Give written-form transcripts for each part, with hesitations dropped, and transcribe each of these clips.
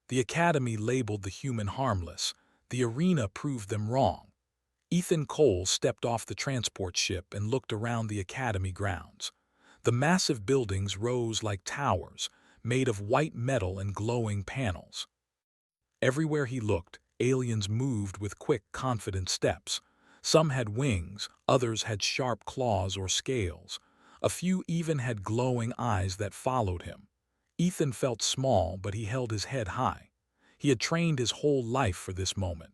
The Academy labeled the human harmless. The arena proved them wrong. Ethan Cole stepped off the transport ship and looked around the Academy grounds. The massive buildings rose like towers, made of white metal and glowing panels. Everywhere he looked, aliens moved with quick, confident steps. Some had wings, others had sharp claws or scales. A few even had glowing eyes that followed him. Ethan felt small, but he held his head high. He had trained his whole life for this moment.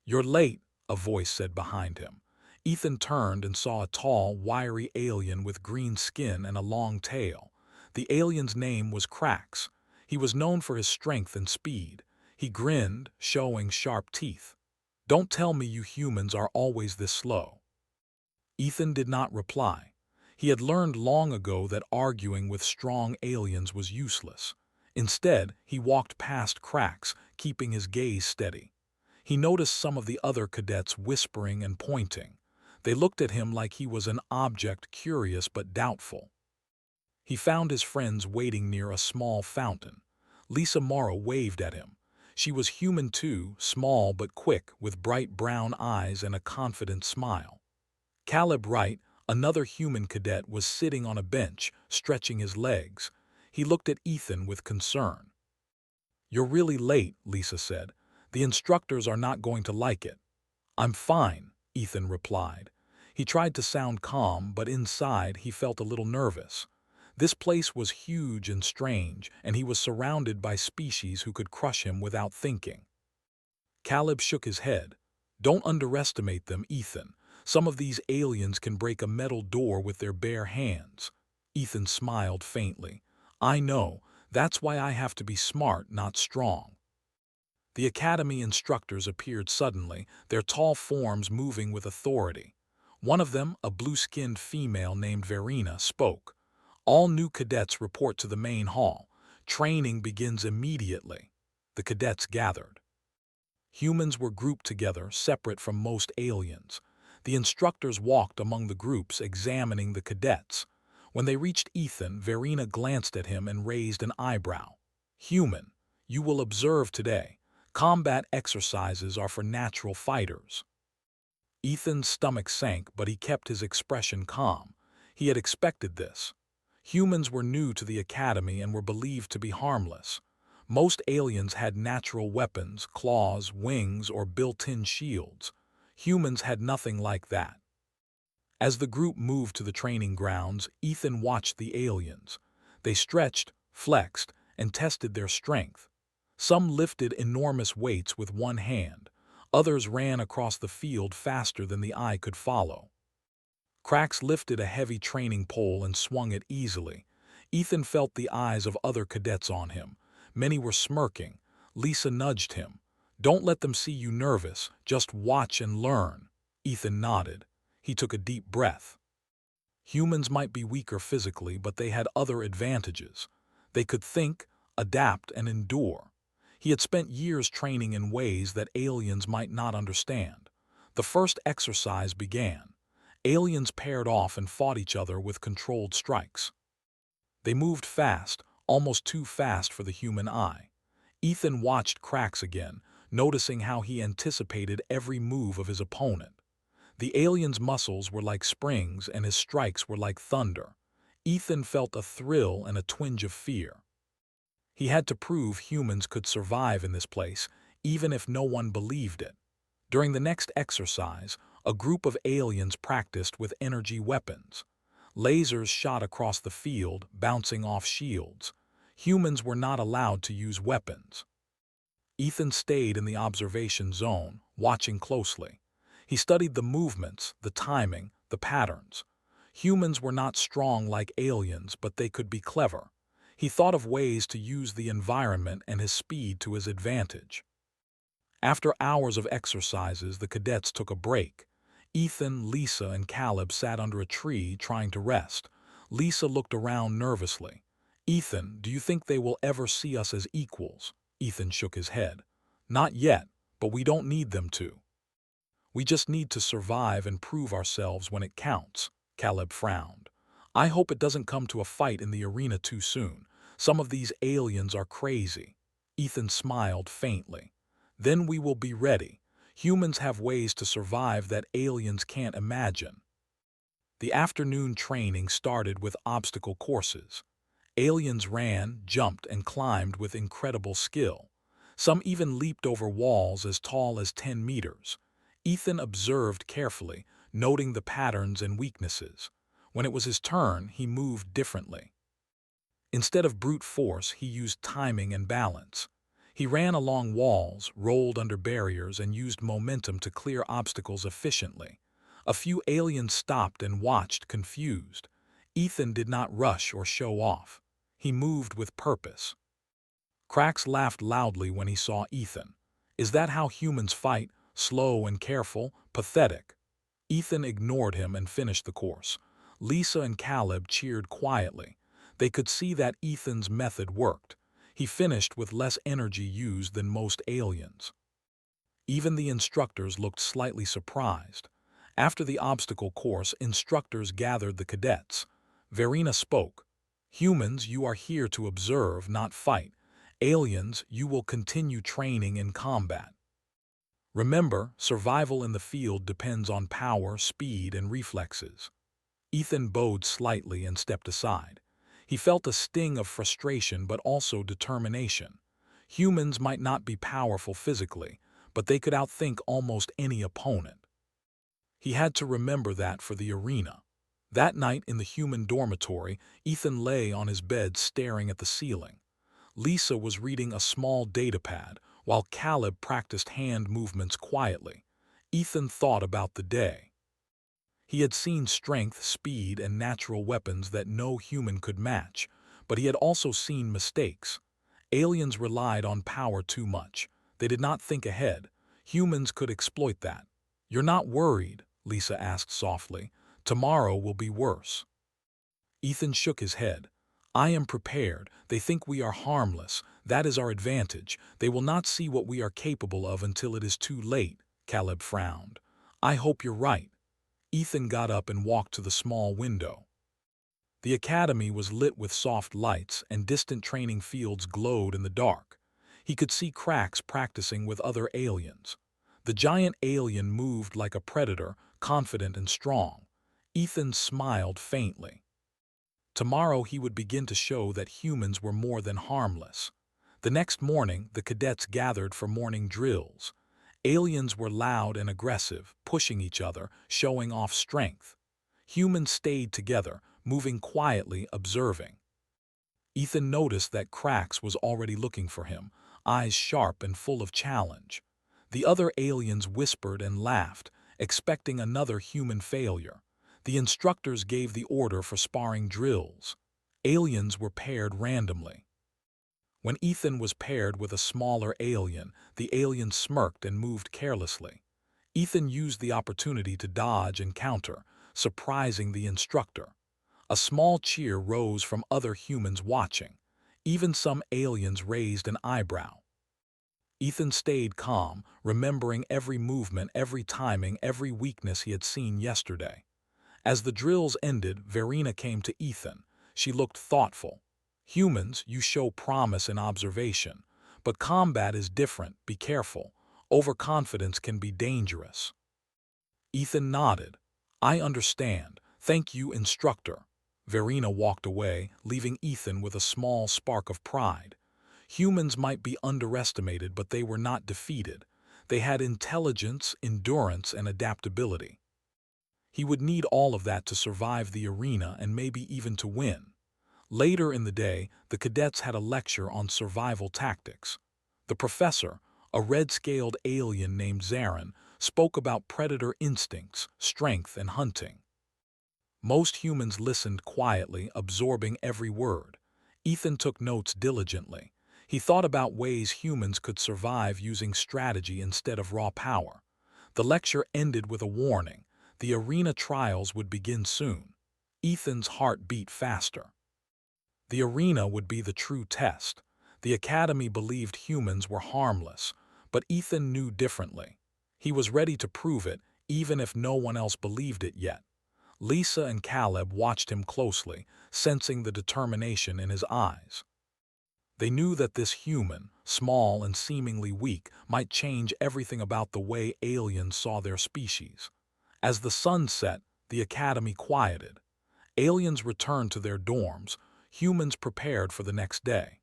"You're late," a voice said behind him. Ethan turned and saw a tall, wiry alien with green skin and a long tail. The alien's name was Krax. He was known for his strength and speed. He grinned, showing sharp teeth. "Don't tell me you humans are always this slow." Ethan did not reply. He had learned long ago that arguing with strong aliens was useless. Instead, he walked past Krax, keeping his gaze steady. He noticed some of the other cadets whispering and pointing. They looked at him like he was an object, curious but doubtful. He found his friends waiting near a small fountain. Lisa Mara waved at him. She was human too, small but quick, with bright brown eyes and a confident smile. Caleb Wright, another human cadet, was sitting on a bench, stretching his legs. He looked at Ethan with concern. "You're really late," Lisa said. "The instructors are not going to like it." "I'm fine," Ethan replied. He tried to sound calm, but inside he felt a little nervous. This place was huge and strange, and he was surrounded by species who could crush him without thinking. Caleb shook his head. "Don't underestimate them, Ethan. Some of these aliens can break a metal door with their bare hands." Ethan smiled faintly. "I know. That's why I have to be smart, not strong." The Academy instructors appeared suddenly, their tall forms moving with authority. One of them, a blue-skinned female named Verena, spoke. "All new cadets report to the main hall. Training begins immediately." The cadets gathered. Humans were grouped together, separate from most aliens. The instructors walked among the groups, examining the cadets. When they reached Ethan, Verena glanced at him and raised an eyebrow. "Human, you will observe today. Combat exercises are for natural fighters." Ethan's stomach sank, but he kept his expression calm. He had expected this. Humans were new to the Academy and were believed to be harmless. Most aliens had natural weapons, claws, wings, or built-in shields. Humans had nothing like that. As the group moved to the training grounds, Ethan watched the aliens. They stretched, flexed, and tested their strength. Some lifted enormous weights with one hand. Others ran across the field faster than the eye could follow. Krax lifted a heavy training pole and swung it easily. Ethan felt the eyes of other cadets on him. Many were smirking. Lisa nudged him. "Don't let them see you nervous. Just watch and learn." Ethan nodded. He took a deep breath. Humans might be weaker physically, but they had other advantages. They could think, adapt, and endure. He had spent years training in ways that aliens might not understand. The first exercise began. Aliens paired off and fought each other with controlled strikes. They moved fast, almost too fast for the human eye. Ethan watched Krax again, noticing how he anticipated every move of his opponent. The alien's muscles were like springs and his strikes were like thunder. Ethan felt a thrill and a twinge of fear. He had to prove humans could survive in this place, even if no one believed it. During the next exercise, a group of aliens practiced with energy weapons. Lasers shot across the field, bouncing off shields. Humans were not allowed to use weapons. Ethan stayed in the observation zone, watching closely. He studied the movements, the timing, the patterns. Humans were not strong like aliens, but they could be clever. He thought of ways to use the environment and his speed to his advantage. After hours of exercises, the cadets took a break. Ethan, Lisa, and Caleb sat under a tree trying to rest. Lisa looked around nervously. "Ethan, do you think they will ever see us as equals?" Ethan shook his head. "Not yet, but we don't need them to. We just need to survive and prove ourselves when it counts." Caleb frowned. "I hope it doesn't come to a fight in the arena too soon. Some of these aliens are crazy." Ethan smiled faintly. Then we will be ready. Humans have ways to survive that aliens can't imagine. The afternoon training started with obstacle courses. Aliens ran, jumped, and climbed with incredible skill. Some even leaped over walls as tall as 10 meters. Ethan observed carefully, noting the patterns and weaknesses. When it was his turn, he moved differently. Instead of brute force, he used timing and balance. He ran along walls, rolled under barriers, and used momentum to clear obstacles efficiently. A few aliens stopped and watched, confused. Ethan did not rush or show off. He moved with purpose. Krax laughed loudly when he saw Ethan. Is that how humans fight? Slow and careful? Pathetic. Ethan ignored him and finished the course. Lisa and Caleb cheered quietly. They could see that Ethan's method worked. He finished with less energy used than most aliens. Even the instructors looked slightly surprised. After the obstacle course, instructors gathered the cadets. Verena spoke. Humans, you are here to observe, not fight. Aliens, you will continue training in combat. Remember, survival in the field depends on power, speed, and reflexes. Ethan bowed slightly and stepped aside. He felt a sting of frustration but also determination. Humans might not be powerful physically, but they could outthink almost any opponent. He had to remember that for the arena. That night in the human dormitory, Ethan lay on his bed staring at the ceiling. Lisa was reading a small datapad, while Caleb practiced hand movements quietly. Ethan thought about the day. He had seen strength, speed, and natural weapons that no human could match, but he had also seen mistakes. Aliens relied on power too much. They did not think ahead. Humans could exploit that. You're not worried, Lisa asked softly. Tomorrow will be worse. Ethan shook his head. I am prepared. They think we are harmless. That is our advantage. They will not see what we are capable of until it is too late, Caleb frowned. I hope you're right. Ethan got up and walked to the small window. The academy was lit with soft lights, and distant training fields glowed in the dark. He could see Krax practicing with other aliens. The giant alien moved like a predator, confident and strong. Ethan smiled faintly. Tomorrow he would begin to show that humans were more than harmless. The next morning, the cadets gathered for morning drills. Aliens were loud and aggressive, pushing each other, showing off strength. Humans stayed together, moving quietly, observing. Ethan noticed that Krax was already looking for him, eyes sharp and full of challenge. The other aliens whispered and laughed, expecting another human failure. The instructors gave the order for sparring drills. Aliens were paired randomly. When Ethan was paired with a smaller alien, the alien smirked and moved carelessly. Ethan used the opportunity to dodge and counter, surprising the instructor. A small cheer rose from other humans watching. Even some aliens raised an eyebrow. Ethan stayed calm, remembering every movement, every timing, every weakness he had seen yesterday. As the drills ended, Verena came to Ethan. She looked thoughtful. Humans, you show promise and observation, but combat is different. Be careful. Overconfidence can be dangerous. Ethan nodded. I understand. Thank you, instructor. Verena walked away, leaving Ethan with a small spark of pride. Humans might be underestimated, but they were not defeated. They had intelligence, endurance, and adaptability. He would need all of that to survive the arena and maybe even to win. Later in the day, the cadets had a lecture on survival tactics. The professor, a red-scaled alien named Zarin, spoke about predator instincts, strength, and hunting. Most humans listened quietly, absorbing every word. Ethan took notes diligently. He thought about ways humans could survive using strategy instead of raw power. The lecture ended with a warning. The arena trials would begin soon. Ethan's heart beat faster. The arena would be the true test. The academy believed humans were harmless, but Ethan knew differently. He was ready to prove it, even if no one else believed it yet. Lisa and Caleb watched him closely, sensing the determination in his eyes. They knew that this human, small and seemingly weak, might change everything about the way aliens saw their species. As the sun set, the academy quieted. Aliens returned to their dorms, humans prepared for the next day.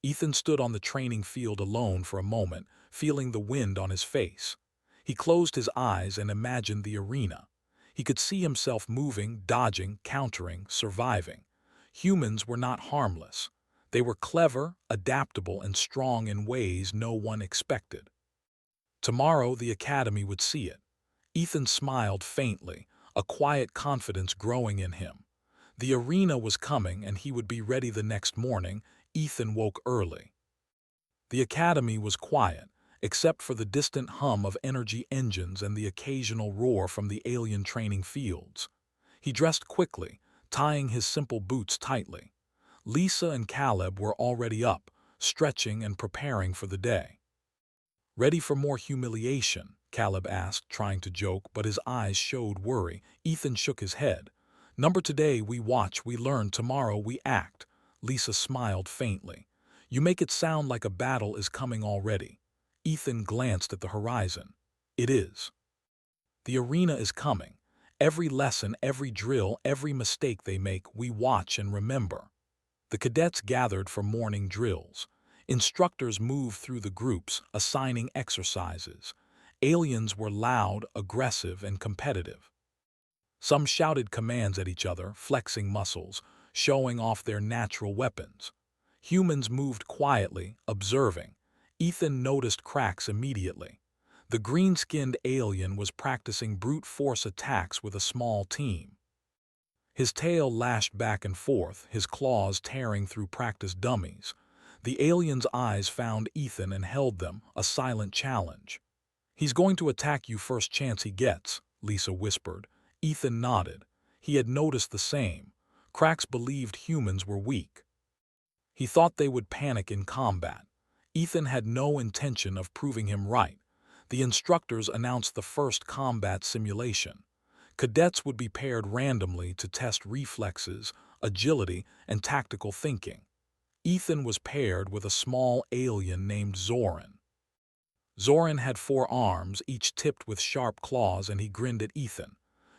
Ethan stood on the training field alone for a moment, feeling the wind on his face. He closed his eyes and imagined the arena. He could see himself moving, dodging, countering, surviving. Humans were not harmless. They were clever, adaptable, and strong in ways no one expected. Tomorrow the academy would see it. Ethan smiled faintly, a quiet confidence growing in him. The arena was coming and he would be ready the next morning. Ethan woke early. The academy was quiet, except for the distant hum of energy engines and the occasional roar from the alien training fields. He dressed quickly, tying his simple boots tightly. Lisa and Caleb were already up, stretching and preparing for the day. "Ready for more humiliation?" Caleb asked, trying to joke, but his eyes showed worry. Ethan shook his head. "Number today we watch, we learn, tomorrow we act." Lisa smiled faintly. "You make it sound like a battle is coming already." Ethan glanced at the horizon. "It is. The arena is coming. Every lesson, every drill, every mistake they make, we watch and remember." The cadets gathered for morning drills. Instructors moved through the groups, assigning exercises. Aliens were loud, aggressive, and competitive. Some shouted commands at each other, flexing muscles, showing off their natural weapons. Humans moved quietly, observing. Ethan noticed cracks immediately. The green-skinned alien was practicing brute force attacks with a small team. His tail lashed back and forth, his claws tearing through practice dummies. The alien's eyes found Ethan and held them, a silent challenge. "He's going to attack you first chance he gets," Lisa whispered. Ethan nodded. He had noticed the same. Cracks believed humans were weak. He thought they would panic in combat. Ethan had no intention of proving him right. The instructors announced the first combat simulation. Cadets would be paired randomly to test reflexes, agility, and tactical thinking. Ethan was paired with a small alien named Zoran. Zoran had 4 arms, each tipped with sharp claws, and he grinned at Ethan.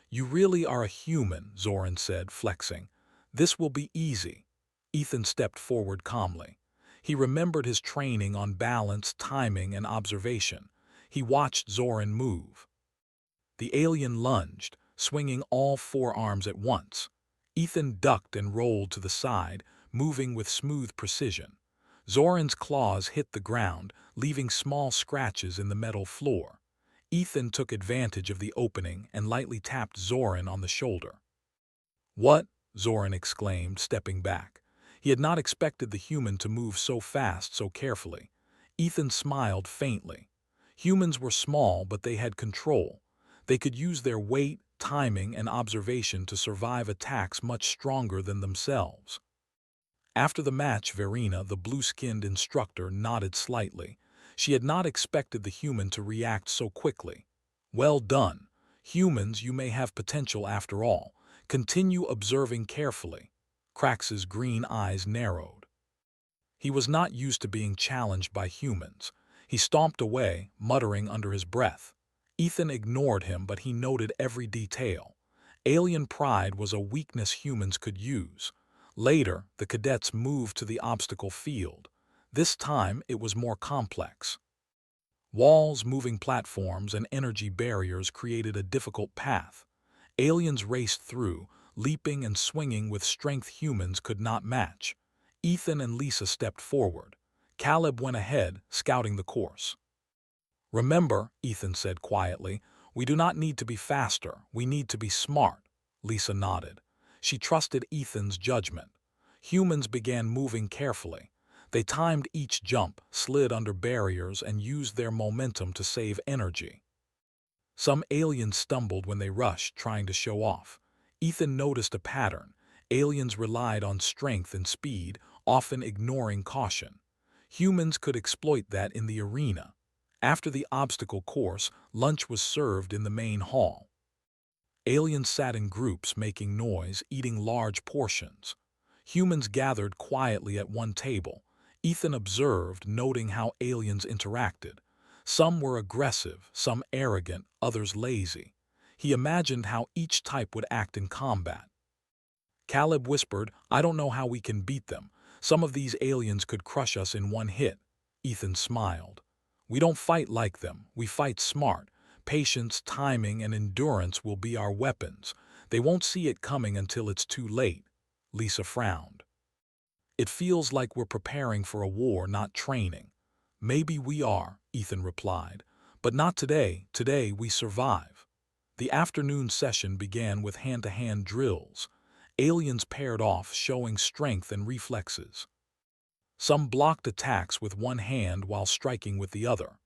"You really are a human," Zoran said, flexing. "This will be easy." Ethan stepped forward calmly. He remembered his training on balance, timing, and observation. He watched Zoran move. The alien lunged, swinging all 4 arms at once. Ethan ducked and rolled to the side, moving with smooth precision. Zoran's claws hit the ground, leaving small scratches in the metal floor. Ethan took advantage of the opening and lightly tapped Zoran on the shoulder. "What?" Zoran exclaimed, stepping back. He had not expected the human to move so fast, so carefully. Ethan smiled faintly. Humans were small, but they had control. They could use their weight, timing, and observation to survive attacks much stronger than themselves. After the match, Verena, the blue-skinned instructor, nodded slightly. She had not expected the human to react so quickly. "Well done. Humans, you may have potential after all. Continue observing carefully." Crax's green eyes narrowed. He was not used to being challenged by humans. He stomped away, muttering under his breath. Ethan ignored him, but he noted every detail. Alien pride was a weakness humans could use. Later, the cadets moved to the obstacle field. This time, it was more complex. Walls, moving platforms, and energy barriers created a difficult path. Aliens raced through, leaping and swinging with strength humans could not match. Ethan and Lisa stepped forward. Caleb went ahead, scouting the course. "Remember," Ethan said quietly, "we do not need to be faster, we need to be smart." Lisa nodded. She trusted Ethan's judgment. Humans began moving carefully. They timed each jump, slid under barriers, and used their momentum to save energy. Some aliens stumbled when they rushed, trying to show off. Ethan noticed a pattern. Aliens relied on strength and speed, often ignoring caution. Humans could exploit that in the arena. After the obstacle course, lunch was served in the main hall. Aliens sat in groups, making noise, eating large portions. Humans gathered quietly at one table. Ethan observed, noting how aliens interacted. Some were aggressive, some arrogant, others lazy. He imagined how each type would act in combat. Caleb whispered, "I don't know how we can beat them. Some of these aliens could crush us in one hit." Ethan smiled. "We don't fight like them. We fight smart. Patience, timing, and endurance will be our weapons. They won't see it coming until it's too late." Lisa frowned. "It feels like we're preparing for a war, not training." "Maybe we are," Ethan replied. "But not today. Today we survive." The afternoon session began with hand-to-hand drills. Aliens paired off, showing strength and reflexes. Some blocked attacks with one hand while striking with the other.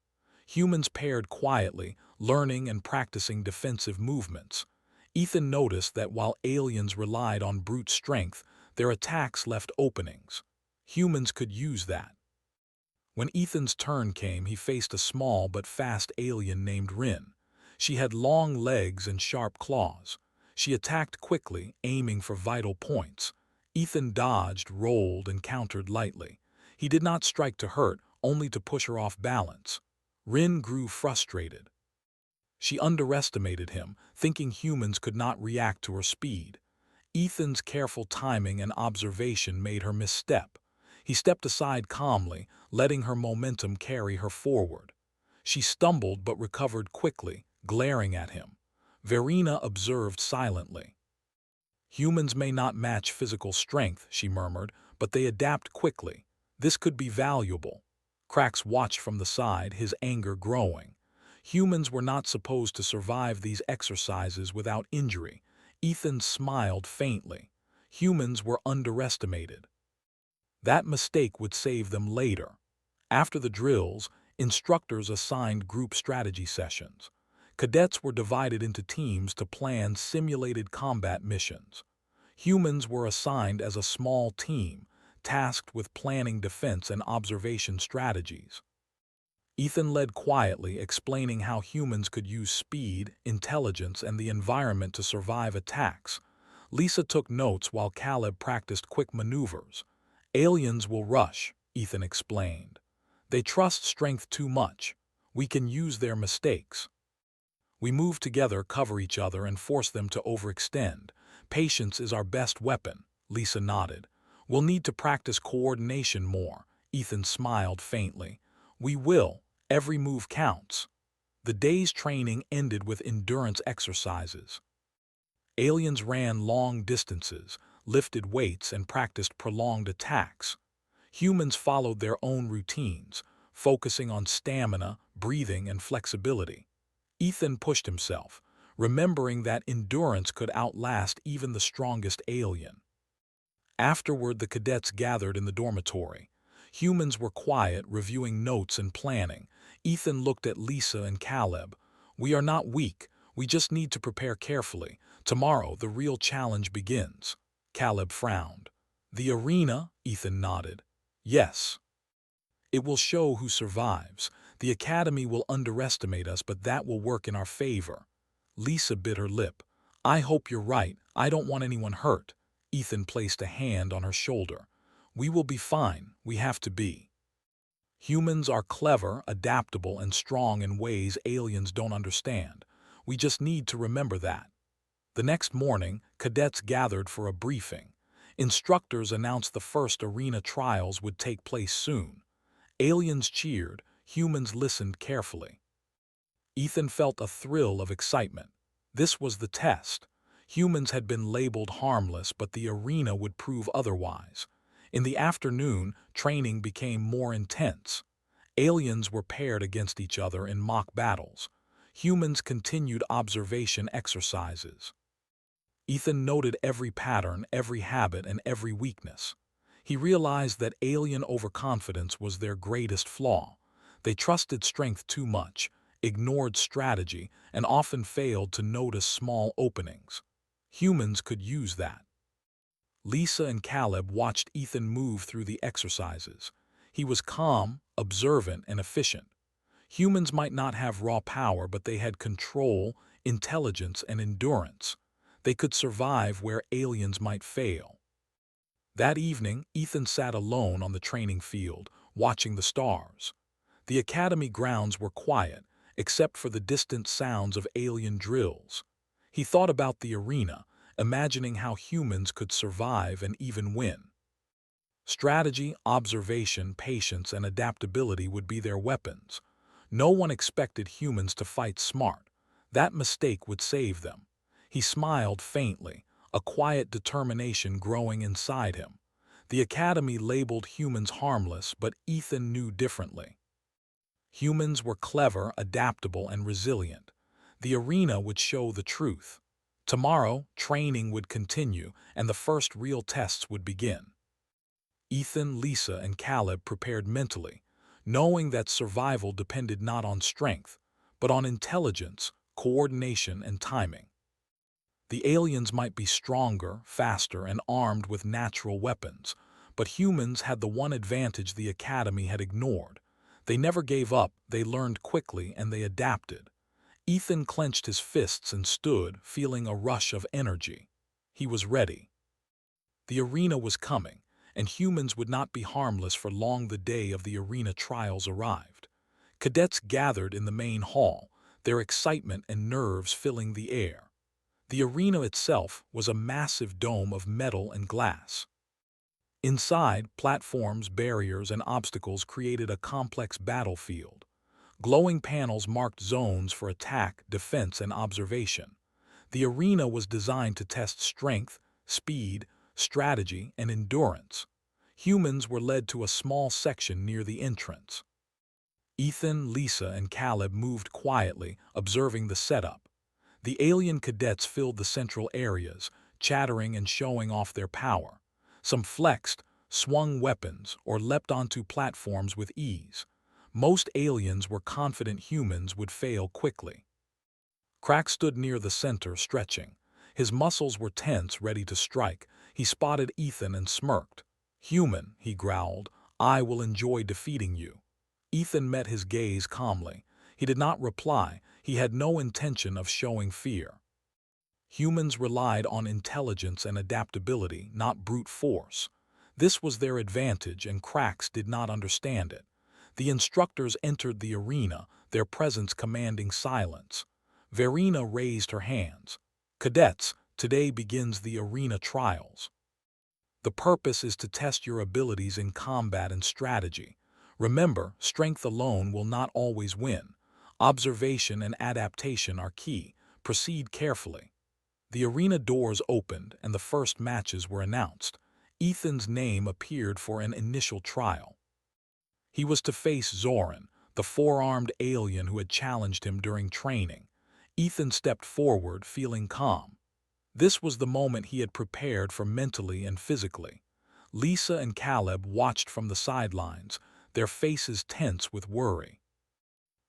Humans paired quietly, learning and practicing defensive movements. Ethan noticed that while aliens relied on brute strength, their attacks left openings. Humans could use that. When Ethan's turn came, he faced a small but fast alien named Rin. She had long legs and sharp claws. She attacked quickly, aiming for vital points. Ethan dodged, rolled, and countered lightly. He did not strike to hurt, only to push her off balance. Rin grew frustrated. She underestimated him, thinking humans could not react to her speed. Ethan's careful timing and observation made her misstep. He stepped aside calmly, letting her momentum carry her forward. She stumbled but recovered quickly, glaring at him. Verena observed silently. "Humans may not match physical strength," she murmured, "but they adapt quickly. This could be valuable." Krax watched from the side, his anger growing. Humans were not supposed to survive these exercises without injury. Ethan smiled faintly. Humans were underestimated. That mistake would save them later. After the drills, instructors assigned group strategy sessions. Cadets were divided into teams to plan simulated combat missions. Humans were assigned as a small team, tasked with planning defense and observation strategies. Ethan led quietly, explaining how humans could use speed, intelligence, and the environment to survive attacks. Lisa took notes while Caleb practiced quick maneuvers. "Aliens will rush," Ethan explained. "They trust strength too much. We can use their mistakes. We move together, cover each other, and force them to overextend. Patience is our best weapon." Lisa nodded. "We'll need to practice coordination more." Ethan smiled faintly. "We will. Every move counts." The day's training ended with endurance exercises. Aliens ran long distances, lifted weights, and practiced prolonged attacks. Humans followed their own routines, focusing on stamina, breathing, and flexibility. Ethan pushed himself, remembering that endurance could outlast even the strongest alien. Afterward, the cadets gathered in the dormitory. Humans were quiet, reviewing notes and planning. Ethan looked at Lisa and Caleb. "We are not weak. We just need to prepare carefully. Tomorrow, the real challenge begins." Caleb frowned. "The arena?" Ethan nodded. "Yes. It will show who survives. The Academy will underestimate us, but that will work in our favor." Lisa bit her lip. "I hope you're right. I don't want anyone hurt." Ethan placed a hand on her shoulder. "We will be fine. We have to be. Humans are clever, adaptable, and strong in ways aliens don't understand. We just need to remember that." The next morning, cadets gathered for a briefing. Instructors announced the first arena trials would take place soon. Aliens cheered, humans listened carefully. Ethan felt a thrill of excitement. This was the test. Humans had been labeled harmless, but the arena would prove otherwise. In the afternoon, training became more intense. Aliens were paired against each other in mock battles. Humans continued observation exercises. Ethan noted every pattern, every habit, and every weakness. He realized that alien overconfidence was their greatest flaw. They trusted strength too much, ignored strategy, and often failed to notice small openings. Humans could use that. Lisa and Caleb watched Ethan move through the exercises. He was calm, observant, and efficient. Humans might not have raw power, but they had control, intelligence, and endurance. They could survive where aliens might fail. That evening, Ethan sat alone on the training field, watching the stars. The academy grounds were quiet, except for the distant sounds of alien drills. He thought about the arena, imagining how humans could survive and even win. Strategy, observation, patience, and adaptability would be their weapons. No one expected humans to fight smart. That mistake would save them. He smiled faintly, a quiet determination growing inside him. The academy labeled humans harmless, but Ethan knew differently. Humans were clever, adaptable, and resilient. The arena would show the truth. Tomorrow, training would continue, and the first real tests would begin. Ethan, Lisa, and Caleb prepared mentally, knowing that survival depended not on strength, but on intelligence, coordination, and timing. The aliens might be stronger, faster, and armed with natural weapons, but humans had the one advantage the Academy had ignored. They never gave up, they learned quickly, and they adapted. Ethan clenched his fists and stood, feeling a rush of energy. He was ready. The arena was coming, and humans would not be harmless for long. The day of the arena trials arrived. Cadets gathered in the main hall, their excitement and nerves filling the air. The arena itself was a massive dome of metal and glass. Inside, platforms, barriers, and obstacles created a complex battlefield. Glowing panels marked zones for attack, defense, and observation. The arena was designed to test strength, speed, strategy, and endurance. Humans were led to a small section near the entrance. Ethan, Lisa, and Caleb moved quietly, observing the setup. The alien cadets filled the central areas, chattering and showing off their power. Some flexed, swung weapons, or leapt onto platforms with ease. Most aliens were confident humans would fail quickly. Crack stood near the center, stretching. His muscles were tense, ready to strike. He spotted Ethan and smirked. "Human," he growled, "I will enjoy defeating you." Ethan met his gaze calmly. He did not reply. He had no intention of showing fear. Humans relied on intelligence and adaptability, not brute force. This was their advantage, and Cracks did not understand it. The instructors entered the arena, their presence commanding silence. Verena raised her hands. "Cadets, today begins the arena trials. The purpose is to test your abilities in combat and strategy. Remember, strength alone will not always win. Observation and adaptation are key. Proceed carefully." The arena doors opened, and the first matches were announced. Ethan's name appeared for an initial trial. He was to face Zoran, the four-armed alien who had challenged him during training. Ethan stepped forward, feeling calm. This was the moment he had prepared for mentally and physically. Lisa and Caleb watched from the sidelines, their faces tense with worry.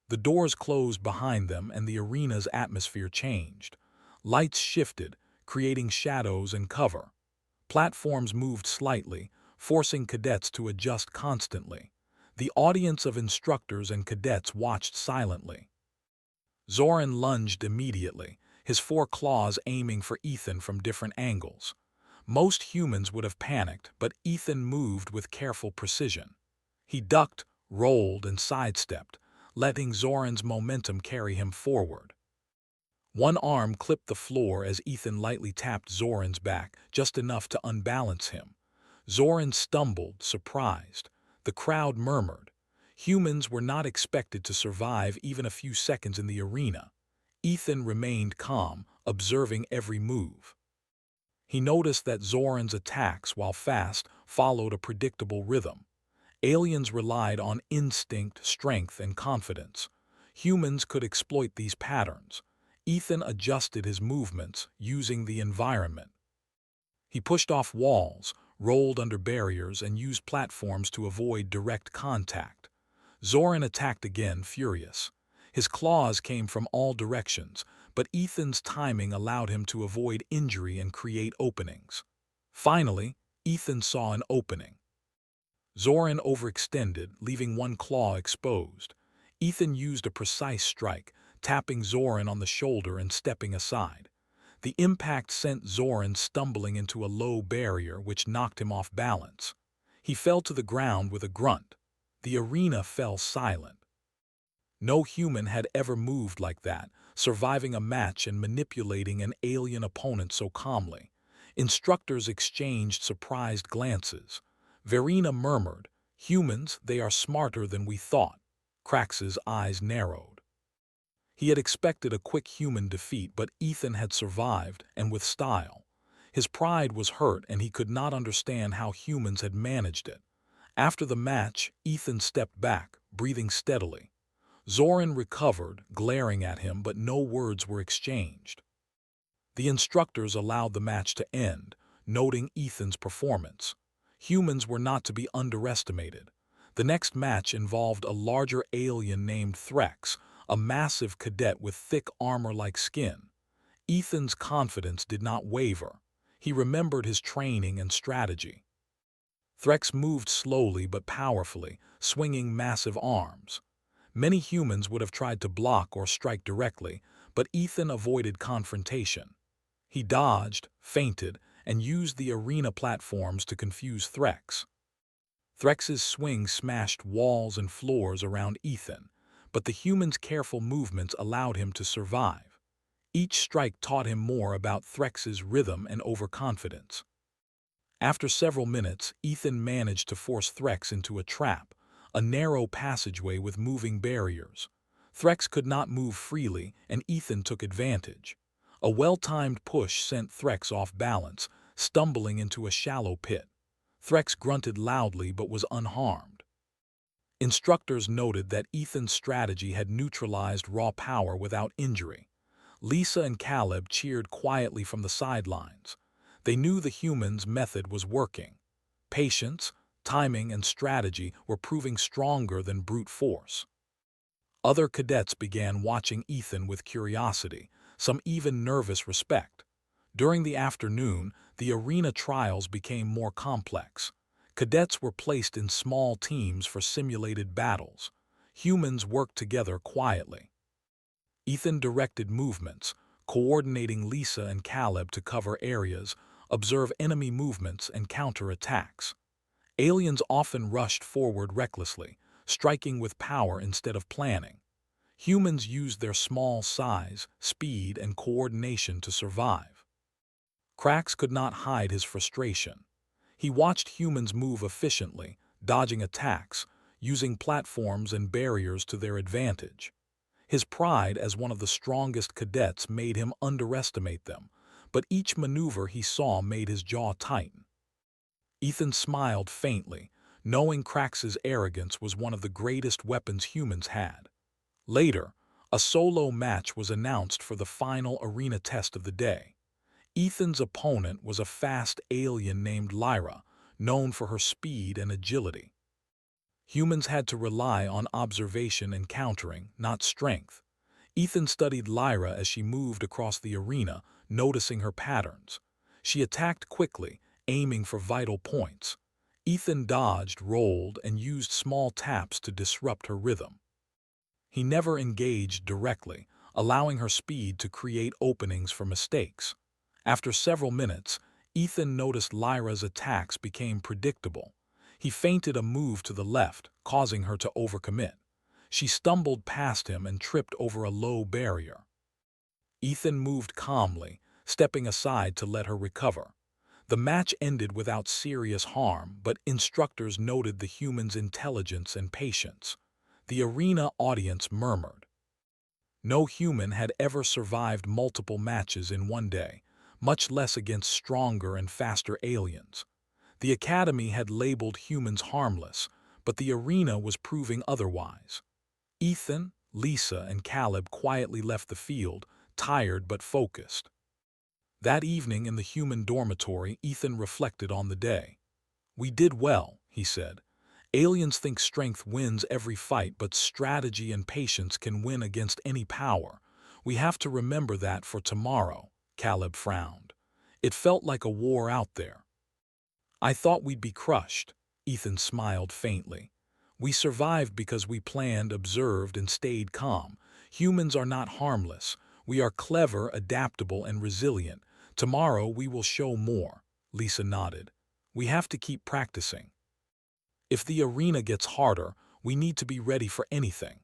The doors closed behind them, and the arena's atmosphere changed. Lights shifted, creating shadows and cover. Platforms moved slightly, forcing cadets to adjust constantly. The audience of instructors and cadets watched silently. Zoran lunged immediately, his four claws aiming for Ethan from different angles. Most humans would have panicked, but Ethan moved with careful precision. He ducked, rolled, and sidestepped, letting Zoran's momentum carry him forward. One arm clipped the floor as Ethan lightly tapped Zoran's back, just enough to unbalance him. Zoran stumbled, surprised. The crowd murmured. Humans were not expected to survive even a few seconds in the arena. Ethan remained calm, observing every move. He noticed that Zoran's attacks, while fast, followed a predictable rhythm. Aliens relied on instinct, strength, and confidence. Humans could exploit these patterns. Ethan adjusted his movements, using the environment. He pushed off walls, rolled under barriers, and used platforms to avoid direct contact. Zoran attacked again, furious. His claws came from all directions, but Ethan's timing allowed him to avoid injury and create openings. Finally, Ethan saw an opening. Zoran overextended, leaving one claw exposed. Ethan used a precise strike, tapping Zoran on the shoulder and stepping aside. The impact sent Zoran stumbling into a low barrier which knocked him off balance. He fell to the ground with a grunt. The arena fell silent. No human had ever moved like that, surviving a match and manipulating an alien opponent so calmly. Instructors exchanged surprised glances. Verena murmured, "Humans, they are smarter than we thought." Krax's eyes narrowed. He had expected a quick human defeat, but Ethan had survived, and with style. His pride was hurt and he could not understand how humans had managed it. After the match, Ethan stepped back, breathing steadily. Zoran recovered, glaring at him, but no words were exchanged. The instructors allowed the match to end, noting Ethan's performance. Humans were not to be underestimated. The next match involved a larger alien named Threx, a massive cadet with thick armor-like skin. Ethan's confidence did not waver. He remembered his training and strategy. Threx moved slowly but powerfully, swinging massive arms. Many humans would have tried to block or strike directly, but Ethan avoided confrontation. He dodged, feinted, and used the arena platforms to confuse Threx. Threx's swing smashed walls and floors around Ethan, but the human's careful movements allowed him to survive. Each strike taught him more about Threx's rhythm and overconfidence. After several minutes, Ethan managed to force Threx into a trap, a narrow passageway with moving barriers. Threx could not move freely, and Ethan took advantage. A well-timed push sent Threx off balance, stumbling into a shallow pit. Threx grunted loudly but was unharmed. Instructors noted that Ethan's strategy had neutralized raw power without injury. Lisa and Caleb cheered quietly from the sidelines. They knew the human's method was working. Patience, timing, and strategy were proving stronger than brute force. Other cadets began watching Ethan with curiosity, some even nervous respect. During the afternoon, the arena trials became more complex. Cadets were placed in small teams for simulated battles. Humans worked together quietly. Ethan directed movements, coordinating Lisa and Caleb to cover areas, observe enemy movements, and counter attacks. Aliens often rushed forward recklessly, striking with power instead of planning. Humans used their small size, speed, and coordination to survive. Krax could not hide his frustration. He watched humans move efficiently, dodging attacks, using platforms and barriers to their advantage. His pride as one of the strongest cadets made him underestimate them, but each maneuver he saw made his jaw tighten. Ethan smiled faintly, knowing Krax's arrogance was one of the greatest weapons humans had. Later, a solo match was announced for the final arena test of the day. Ethan's opponent was a fast alien named Lyra, known for her speed and agility. Humans had to rely on observation and countering, not strength. Ethan studied Lyra as she moved across the arena, noticing her patterns. She attacked quickly, aiming for vital points. Ethan dodged, rolled, and used small taps to disrupt her rhythm. He never engaged directly, allowing her speed to create openings for mistakes. After several minutes, Ethan noticed Lyra's attacks became predictable. He feinted a move to the left, causing her to overcommit. She stumbled past him and tripped over a low barrier. Ethan moved calmly, stepping aside to let her recover. The match ended without serious harm, but instructors noted the human's intelligence and patience. The arena audience murmured. No human had ever survived multiple matches in one day, much less against stronger and faster aliens. The Academy had labeled humans harmless, but the arena was proving otherwise. Ethan, Lisa, and Caleb quietly left the field, tired but focused. That evening in the human dormitory, Ethan reflected on the day. "We did well," he said. "Aliens think strength wins every fight, but strategy and patience can win against any power. We have to remember that for tomorrow." Caleb frowned. It felt like a war out there. "I thought we'd be crushed." Ethan smiled faintly. "We survived because we planned, observed, and stayed calm. Humans are not harmless. We are clever, adaptable, and resilient. Tomorrow we will show more. Lisa nodded. We have to keep practicing. If the arena gets harder, we need to be ready for anything.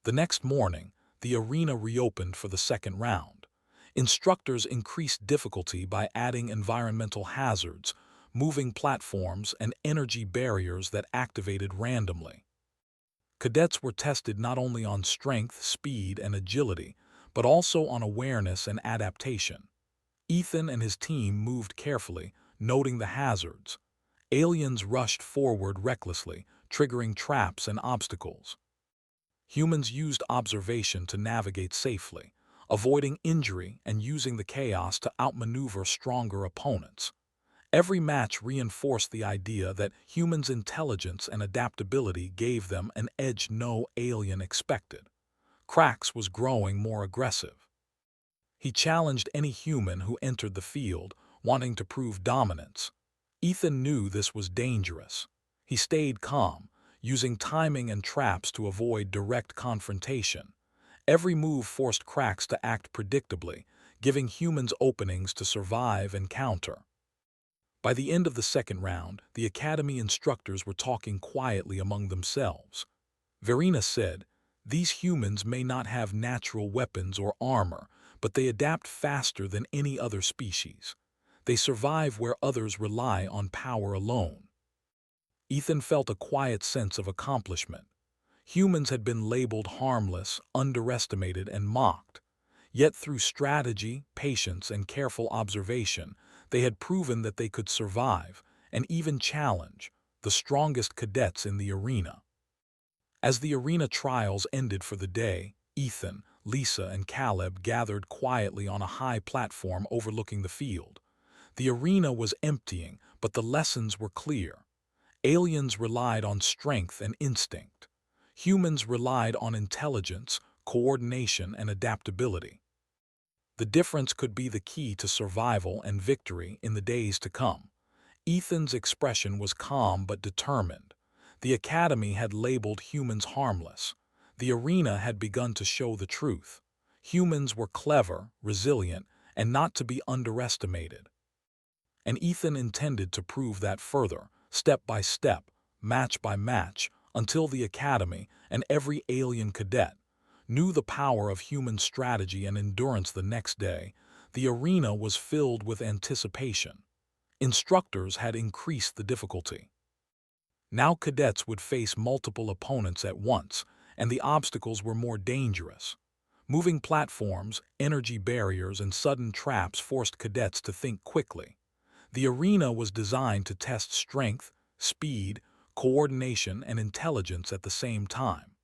The next morning, the arena reopened for the second round. Instructors increased difficulty by adding environmental hazards, moving platforms, and energy barriers that activated randomly. Cadets were tested not only on strength, speed, and agility, but also on awareness and adaptation. Ethan and his team moved carefully, noting the hazards. Aliens rushed forward recklessly, triggering traps and obstacles. Humans used observation to navigate safely, avoiding injury and using the chaos to outmaneuver stronger opponents. Every match reinforced the idea that humans' intelligence and adaptability gave them an edge no alien expected. Krax was growing more aggressive. He challenged any human who entered the field, wanting to prove dominance. Ethan knew this was dangerous. He stayed calm, using timing and traps to avoid direct confrontation. Every move forced Krax to act predictably, giving humans openings to survive and counter. By the end of the second round, the Academy instructors were talking quietly among themselves. Verena said, "These humans may not have natural weapons or armor, but they adapt faster than any other species. They survive where others rely on power alone." Ethan felt a quiet sense of accomplishment. Humans had been labeled harmless, underestimated, and mocked. Yet through strategy, patience, and careful observation, they had proven that they could survive, and even challenge, the strongest cadets in the arena. As the arena trials ended for the day, Ethan, Lisa, and Caleb gathered quietly on a high platform overlooking the field. The arena was emptying, but the lessons were clear. Aliens relied on strength and instinct. Humans relied on intelligence, coordination, and adaptability. The difference could be the key to survival and victory in the days to come. Ethan's expression was calm but determined. The Academy had labeled humans harmless. The arena had begun to show the truth. Humans were clever, resilient, and not to be underestimated. And Ethan intended to prove that further, step by step, match by match, until the Academy and every alien cadet knew the power of human strategy and endurance. The next day, the arena was filled with anticipation. Instructors had increased the difficulty. Now cadets would face multiple opponents at once, and the obstacles were more dangerous. Moving platforms, energy barriers, and sudden traps forced cadets to think quickly. The arena was designed to test strength, speed, coordination, and intelligence at the same time.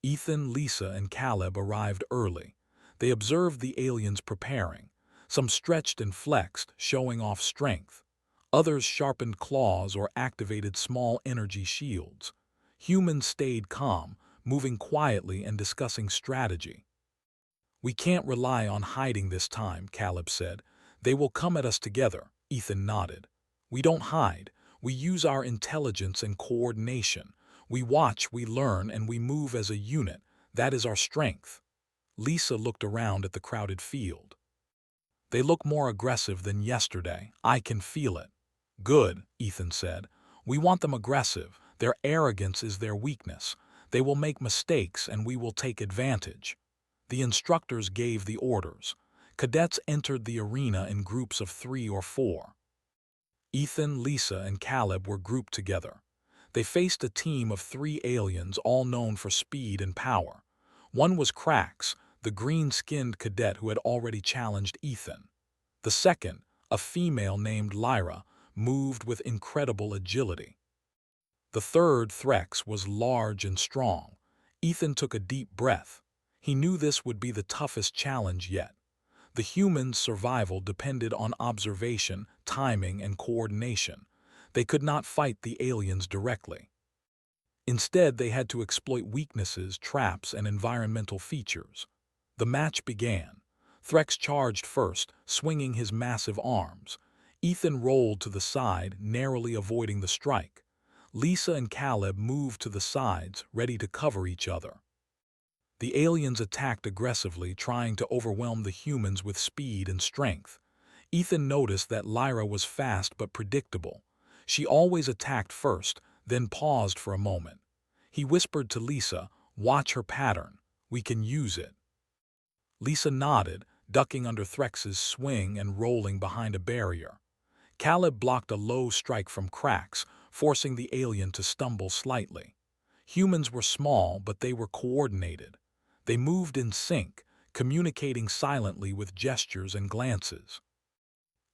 Ethan, Lisa, and Caleb arrived early. They observed the aliens preparing. Some stretched and flexed, showing off strength. Others sharpened claws or activated small energy shields. Humans stayed calm, moving quietly and discussing strategy. "We can't rely on hiding this time," Caleb said. "They will come at us together." Ethan nodded. "We don't hide. We use our intelligence and coordination. We watch, we learn, and we move as a unit. That is our strength." Lisa looked around at the crowded field. "They look more aggressive than yesterday. I can feel it." "Good," Ethan said. "We want them aggressive. Their arrogance is their weakness. They will make mistakes and we will take advantage." The instructors gave the orders. Cadets entered the arena in groups of 3 or 4. Ethan, Lisa, and Caleb were grouped together. They faced a team of 3 aliens, all known for speed and power. One was Krax, the green-skinned cadet who had already challenged Ethan. The second, a female named Lyra, moved with incredible agility. The third, Threx, was large and strong. Ethan took a deep breath. He knew this would be the toughest challenge yet. The humans' survival depended on observation, timing, and coordination. They could not fight the aliens directly. Instead, they had to exploit weaknesses, traps, and environmental features. The match began. Threx charged first, swinging his massive arms. Ethan rolled to the side, narrowly avoiding the strike. Lisa and Caleb moved to the sides, ready to cover each other. The aliens attacked aggressively, trying to overwhelm the humans with speed and strength. Ethan noticed that Lyra was fast but predictable. She always attacked first, then paused for a moment. He whispered to Lisa, "Watch her pattern. We can use it." Lisa nodded, ducking under Threx's swing and rolling behind a barrier. Caleb blocked a low strike from Cracks, forcing the alien to stumble slightly. Humans were small, but they were coordinated. They moved in sync, communicating silently with gestures and glances.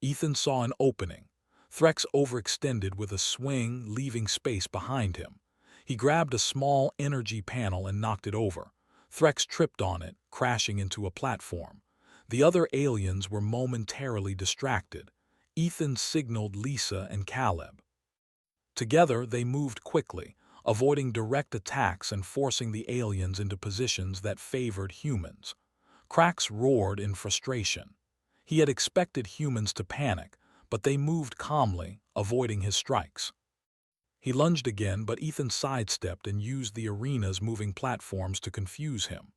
Ethan saw an opening. Threx overextended with a swing, leaving space behind him. He grabbed a small energy panel and knocked it over. Threx tripped on it, crashing into a platform. The other aliens were momentarily distracted. Ethan signaled Lisa and Caleb. Together, they moved quickly, avoiding direct attacks and forcing the aliens into positions that favored humans. Cracks roared in frustration. He had expected humans to panic, but they moved calmly, avoiding his strikes. He lunged again, but Ethan sidestepped and used the arena's moving platforms to confuse him.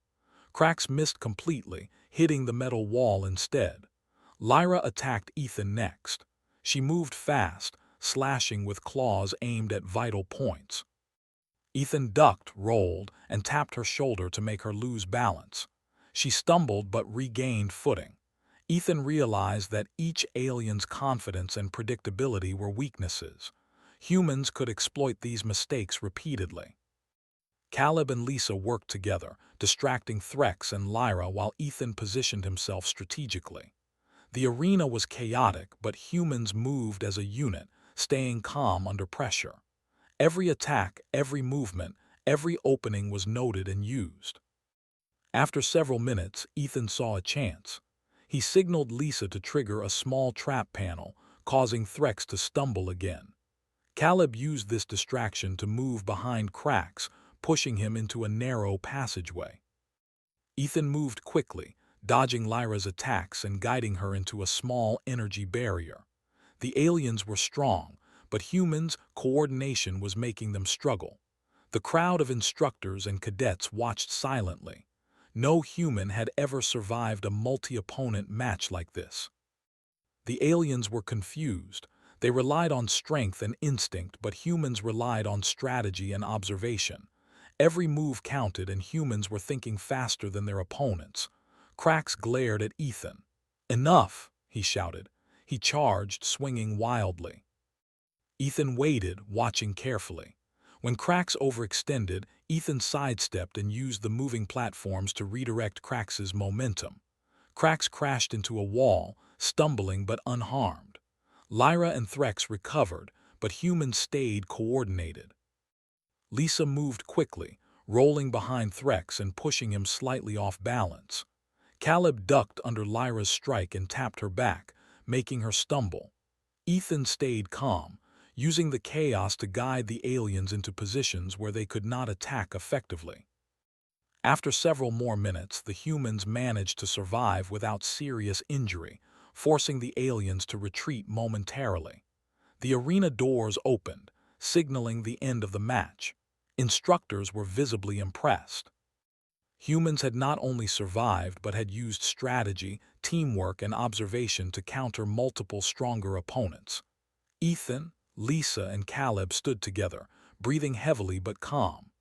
Cracks missed completely, hitting the metal wall instead. Lyra attacked Ethan next. She moved fast, slashing with claws aimed at vital points. Ethan ducked, rolled, and tapped her shoulder to make her lose balance. She stumbled but regained footing. Ethan realized that each alien's confidence and predictability were weaknesses. Humans could exploit these mistakes repeatedly. Caleb and Lisa worked together, distracting Threx and Lyra while Ethan positioned himself strategically. The arena was chaotic, but humans moved as a unit, staying calm under pressure. Every attack, every movement, every opening was noted and used. After several minutes, Ethan saw a chance. He signaled Lisa to trigger a small trap panel, causing Threx to stumble again. Caleb used this distraction to move behind Cracks, pushing him into a narrow passageway. Ethan moved quickly, dodging Lyra's attacks and guiding her into a small energy barrier. The aliens were strong, but humans' coordination was making them struggle. The crowd of instructors and cadets watched silently. No human had ever survived a multi-opponent match like this. The aliens were confused. They relied on strength and instinct, but humans relied on strategy and observation. Every move counted, and humans were thinking faster than their opponents. Cracks glared at Ethan. "Enough!" he shouted. He charged, swinging wildly. Ethan waited, watching carefully. When Cracks overextended, Ethan sidestepped and used the moving platforms to redirect Cracks's momentum. Cracks crashed into a wall, stumbling but unharmed. Lyra and Threx recovered, but humans stayed coordinated. Lisa moved quickly, rolling behind Threx and pushing him slightly off balance. Caleb ducked under Lyra's strike and tapped her back, making her stumble. Ethan stayed calm, using the chaos to guide the aliens into positions where they could not attack effectively. After several more minutes, the humans managed to survive without serious injury, forcing the aliens to retreat momentarily. The arena doors opened, signaling the end of the match. Instructors were visibly impressed. Humans had not only survived but had used strategy, teamwork, and observation to counter multiple stronger opponents. Ethan, Lisa, and Caleb stood together, breathing heavily but calm.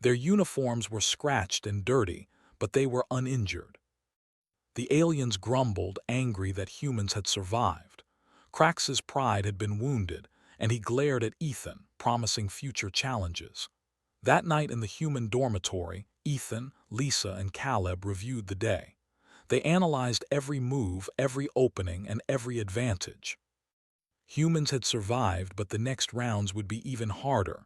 Their uniforms were scratched and dirty, but they were uninjured. The aliens grumbled, angry that humans had survived. Crax's pride had been wounded, and he glared at Ethan, promising future challenges. That night in the human dormitory, Ethan, Lisa, and Caleb reviewed the day. They analyzed every move, every opening, and every advantage. Humans had survived, but the next rounds would be even harder.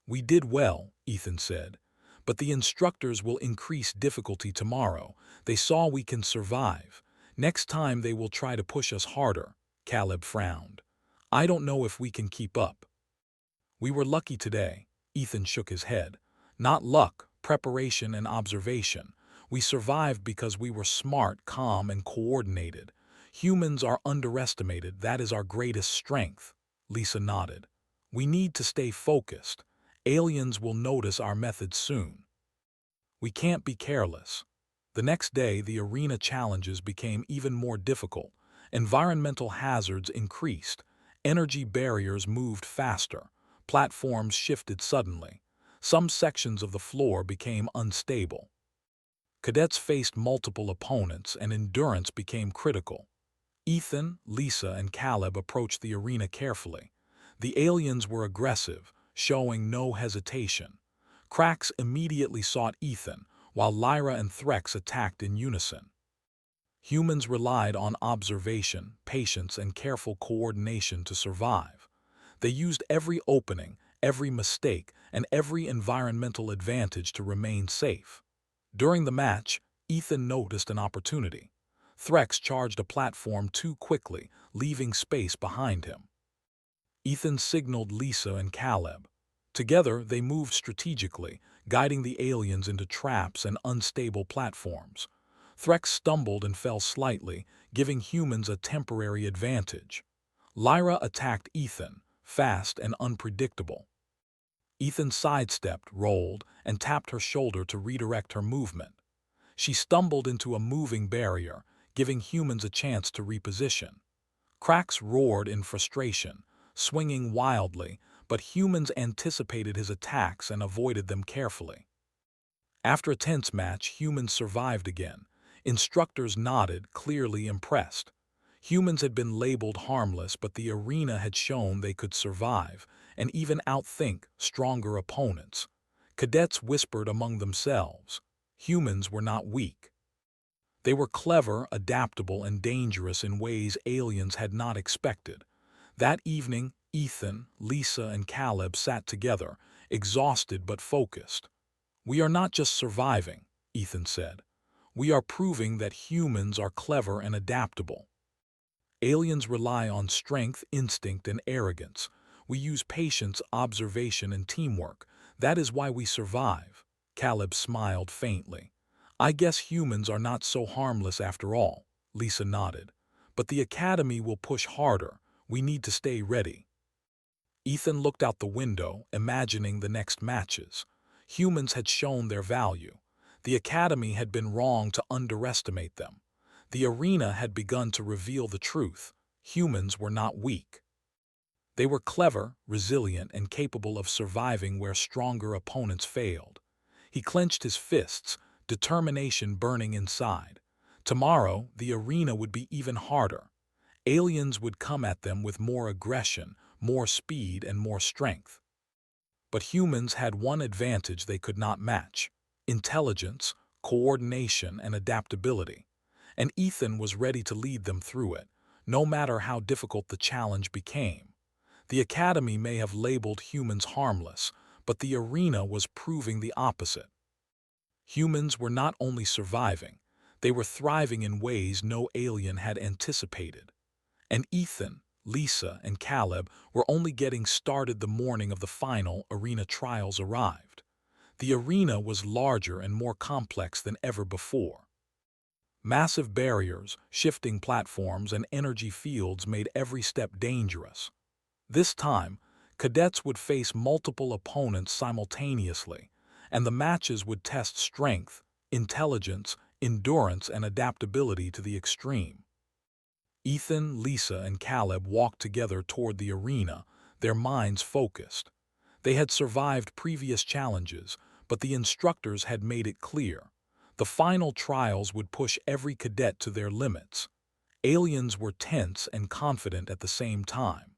"We did well," Ethan said, "but the instructors will increase difficulty tomorrow. They saw we can survive. Next time they will try to push us harder." Caleb frowned. "I don't know if we can keep up." "We were lucky today." Ethan shook his head. "Not luck, preparation and observation. We survived because we were smart, calm, and coordinated. Humans are underestimated. That is our greatest strength." Lisa nodded. "We need to stay focused. Aliens will notice our methods soon." We can't be careless. The next day, the arena challenges became even more difficult. Environmental hazards increased. Energy barriers moved faster. Platforms shifted suddenly. Some sections of the floor became unstable. Cadets faced multiple opponents, and endurance became critical. Ethan, Lisa, and Caleb approached the arena carefully. The aliens were aggressive, showing no hesitation. Krax immediately sought Ethan, while Lyra and Threx attacked in unison. Humans relied on observation, patience, and careful coordination to survive. They used every opening, every mistake, and every environmental advantage to remain safe. During the match, Ethan noticed an opportunity. Threx charged a platform too quickly, leaving space behind him. Ethan signaled Lisa and Caleb. Together, they moved strategically, guiding the aliens into traps and unstable platforms. Threx stumbled and fell slightly, giving humans a temporary advantage. Lyra attacked Ethan, fast and unpredictable. Ethan sidestepped, rolled, and tapped her shoulder to redirect her movement. She stumbled into a moving barrier, giving humans a chance to reposition. Krax roared in frustration, swinging wildly, but humans anticipated his attacks and avoided them carefully. After a tense match, humans survived again. Instructors nodded, clearly impressed. Humans had been labeled harmless, but the arena had shown they could survive and even outthink stronger opponents. Cadets whispered among themselves. Humans were not weak. They were clever, adaptable, and dangerous in ways aliens had not expected. That evening, Ethan, Lisa, and Caleb sat together, exhausted but focused. "We are not just surviving," Ethan said. "We are proving that humans are clever and adaptable. Aliens rely on strength, instinct, and arrogance. We use patience, observation, and teamwork. That is why we survive." Caleb smiled faintly. "I guess humans are not so harmless after all," Lisa nodded. "But the Academy will push harder. We need to stay ready." Ethan looked out the window, imagining the next matches. Humans had shown their value. The Academy had been wrong to underestimate them. The arena had begun to reveal the truth. Humans were not weak. They were clever, resilient, and capable of surviving where stronger opponents failed. He clenched his fists, determination burning inside. Tomorrow, the arena would be even harder. Aliens would come at them with more aggression, more speed, and more strength. But humans had one advantage they could not match: intelligence, coordination, and adaptability. And Ethan was ready to lead them through it, no matter how difficult the challenge became. The Academy may have labeled humans harmless, but the arena was proving the opposite. Humans were not only surviving, they were thriving in ways no alien had anticipated. And Ethan, Lisa, and Caleb were only getting started the morning of the final arena trials arrived. The arena was larger and more complex than ever before. Massive barriers, shifting platforms, and energy fields made every step dangerous. This time, cadets would face multiple opponents simultaneously, and the matches would test strength, intelligence, endurance, and adaptability to the extreme. Ethan, Lisa, and Caleb walked together toward the arena, their minds focused. They had survived previous challenges, but the instructors had made it clear: the final trials would push every cadet to their limits. Aliens were tense and confident at the same time.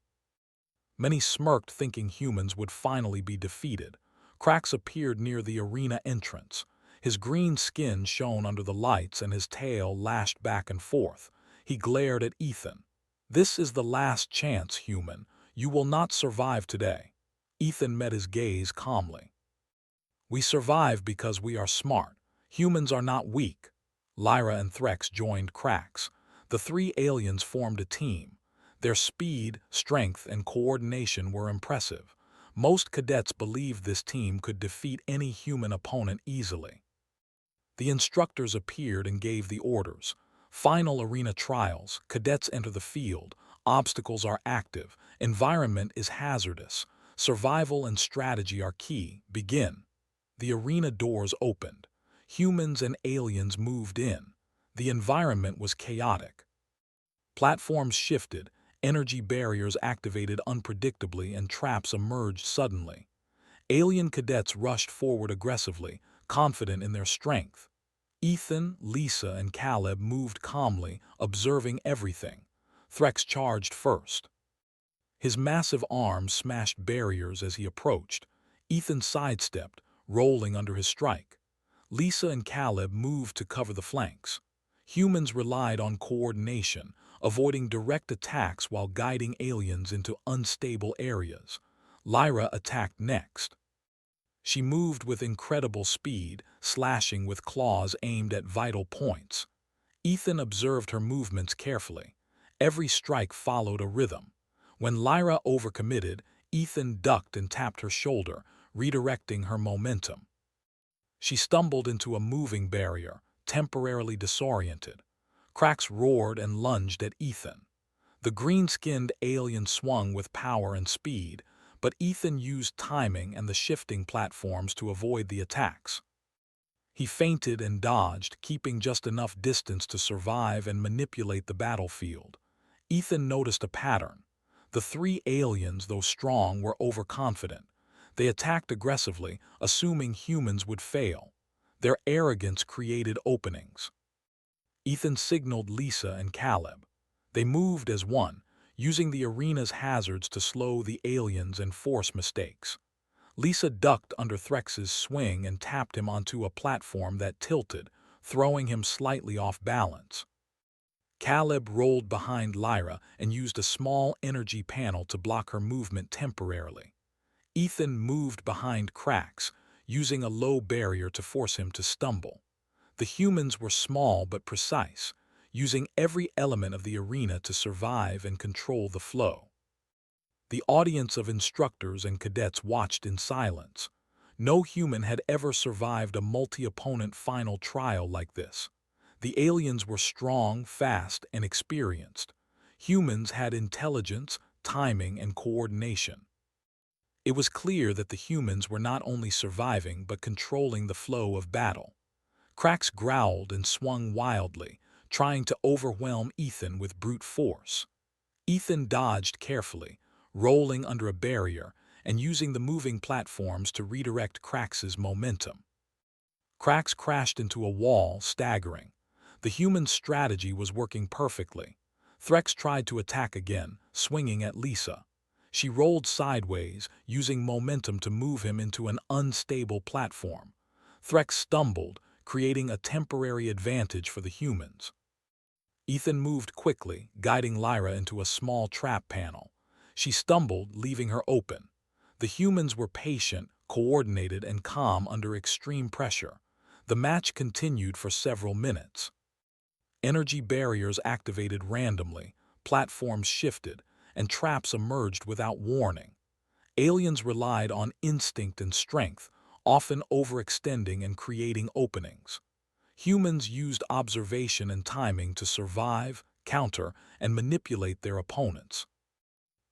Many smirked, thinking humans would finally be defeated. Krax appeared near the arena entrance. His green skin shone under the lights and his tail lashed back and forth. He glared at Ethan. "This is the last chance, human. You will not survive today." Ethan met his gaze calmly. "We survive because we are smart. Humans are not weak." Lyra and Threx joined Krax. The three aliens formed a team. Their speed, strength, and coordination were impressive. Most cadets believed this team could defeat any human opponent easily. The instructors appeared and gave the orders. Final arena trials. Cadets enter the field. Obstacles are active. Environment is hazardous. Survival and strategy are key. Begin. The arena doors opened. Humans and aliens moved in. The environment was chaotic. Platforms shifted, energy barriers activated unpredictably, and traps emerged suddenly. Alien cadets rushed forward aggressively, confident in their strength. Ethan, Lisa, and Caleb moved calmly, observing everything. Threx charged first. His massive arms smashed barriers as he approached. Ethan sidestepped, rolling under his strike. Lisa and Caleb moved to cover the flanks. Humans relied on coordination, avoiding direct attacks while guiding aliens into unstable areas. Lyra attacked next. She moved with incredible speed, slashing with claws aimed at vital points. Ethan observed her movements carefully. Every strike followed a rhythm. When Lyra overcommitted, Ethan ducked and tapped her shoulder, redirecting her momentum. She stumbled into a moving barrier, temporarily disoriented. Cracks roared and lunged at Ethan. The green-skinned alien swung with power and speed, but Ethan used timing and the shifting platforms to avoid the attacks. He feinted and dodged, keeping just enough distance to survive and manipulate the battlefield. Ethan noticed a pattern. The three aliens, though strong, were overconfident. They attacked aggressively, assuming humans would fail. Their arrogance created openings. Ethan signaled Lisa and Caleb. They moved as one, using the arena's hazards to slow the aliens and force mistakes. Lisa ducked under Threx's swing and tapped him onto a platform that tilted, throwing him slightly off balance. Caleb rolled behind Lyra and used a small energy panel to block her movement temporarily. Ethan moved behind Cracks, using a low barrier to force him to stumble. The humans were small but precise, using every element of the arena to survive and control the flow. The audience of instructors and cadets watched in silence. No human had ever survived a multi-opponent final trial like this. The aliens were strong, fast, and experienced. Humans had intelligence, timing, and coordination. It was clear that the humans were not only surviving but controlling the flow of battle. Cracks growled and swung wildly, trying to overwhelm Ethan with brute force. Ethan dodged carefully, rolling under a barrier and using the moving platforms to redirect Crax's momentum. Crax crashed into a wall, staggering. The human strategy was working perfectly. Threx tried to attack again, swinging at Lisa. She rolled sideways, using momentum to move him into an unstable platform. Threx stumbled, creating a temporary advantage for the humans. Ethan moved quickly, guiding Lyra into a small trap panel. She stumbled, leaving her open. The humans were patient, coordinated, and calm under extreme pressure. The match continued for several minutes. Energy barriers activated randomly, platforms shifted, and traps emerged without warning. Aliens relied on instinct and strength, often overextending and creating openings. Humans used observation and timing to survive, counter, and manipulate their opponents.